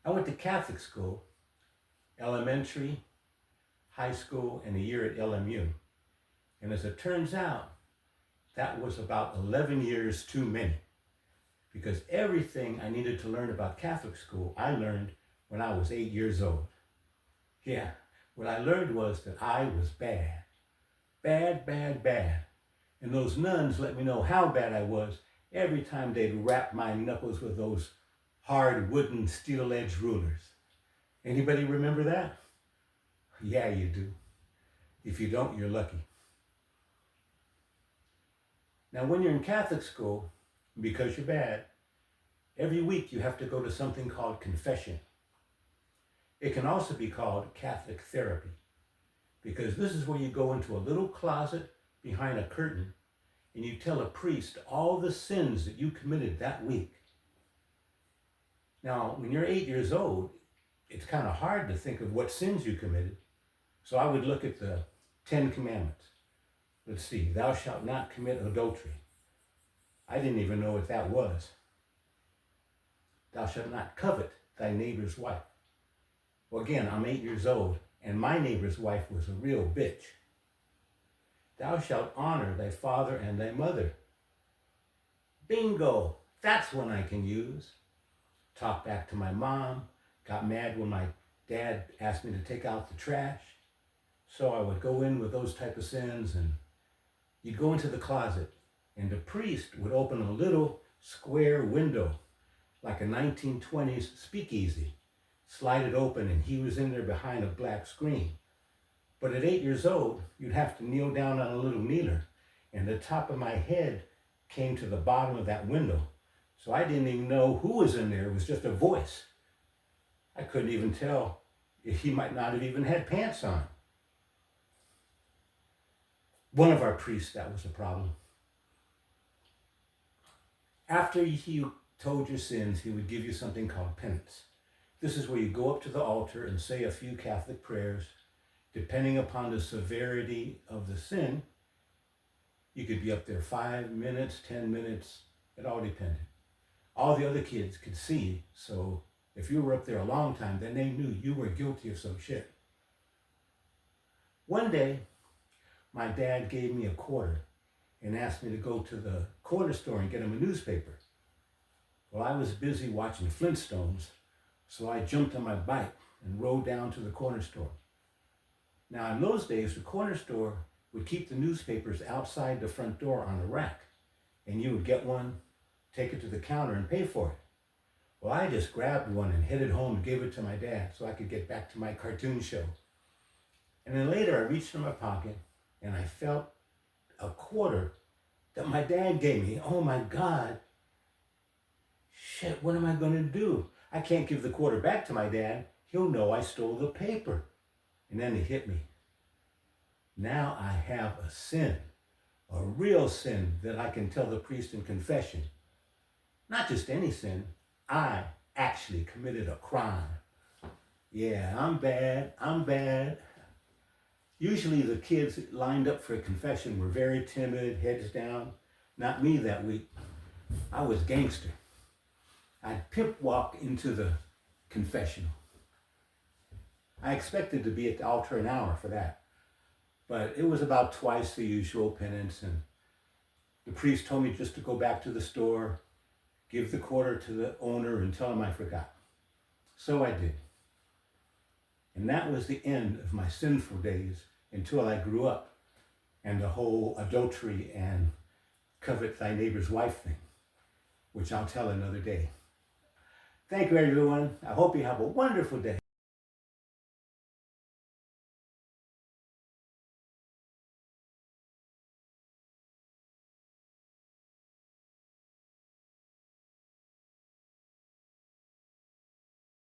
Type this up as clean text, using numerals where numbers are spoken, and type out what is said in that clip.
I went to Catholic school, elementary, high school, and a year at LMU. And as it turns out, that was about 11 years too many, because everything I needed to learn about Catholic school, I learned when I was 8 years old. Yeah, what I learned was that I was bad. Bad, bad, bad. And those nuns let me know how bad I was every time they'd wrap my knuckles with those hard wooden steel-edged rulers. Anybody remember that? Yeah, you do. If you don't, you're lucky. Now, when you're in Catholic school, because you're bad, every week you have to go to something called confession. It can also be called Catholic therapy, because this is where you go into a little closet behind a curtain and you tell a priest all the sins that you committed that week. Now, when you're 8 years old, it's kind of hard to think of what sins you committed. So I would look at the 10 Commandments. Let's see, thou shalt not commit adultery. I didn't even know what that was. Thou shalt not covet thy neighbor's wife. Well, again, I'm 8 years old, and my neighbor's wife was a real bitch. Thou shalt honor thy father and thy mother. Bingo! That's one I can use. Talk back to my mom. Got mad when my dad asked me to take out the trash. So I would go in with those type of sins, and you'd go into the closet, and the priest would open a little square window, like a 1920s speakeasy, slide it open, and he was in there behind a black screen. But at 8 years old, you'd have to kneel down on a little kneeler, and the top of my head came to the bottom of that window. So I didn't even know who was in there. It was just a voice. I couldn't even tell if he might not have even had pants on. One of our priests, that was a problem. After you told your sins, he would give you something called penance. This is where you go up to the altar and say a few Catholic prayers. Depending upon the severity of the sin, you could be up there 5 minutes, 10 minutes, it all depended. All the other kids could see, so if you were up there a long time, then they knew you were guilty of some shit. One day, my dad gave me a quarter and asked me to go to the corner store and get him a newspaper. Well, I was busy watching Flintstones, so I jumped on my bike and rode down to the corner store. Now, in those days, the corner store would keep the newspapers outside the front door on a rack, and you would get one, take it to the counter, and pay for it. Well, I just grabbed one and headed home and gave it to my dad so I could get back to my cartoon show. And then later, I reached in my pocket, and I felt a quarter that my dad gave me. Oh my God. Shit, what am I going to do? I can't give the quarter back to my dad. He'll know I stole the paper. And then it hit me. Now I have a sin, a real sin that I can tell the priest in confession. Not just any sin. I actually committed a crime. Yeah, I'm bad. Usually the kids lined up for a confession were very timid, heads down. Not me that week. I was gangster. I'd pimp walk into the confessional. I expected to be at the altar an hour for that, but it was about twice the usual penance, and the priest told me just to go back to the store, give the quarter to the owner, and tell him I forgot. So I did. And that was the end of my sinful days until I grew up, and the whole adultery and covet thy neighbor's wife thing, which I'll tell another day. Thank you, everyone. I hope you have a wonderful day.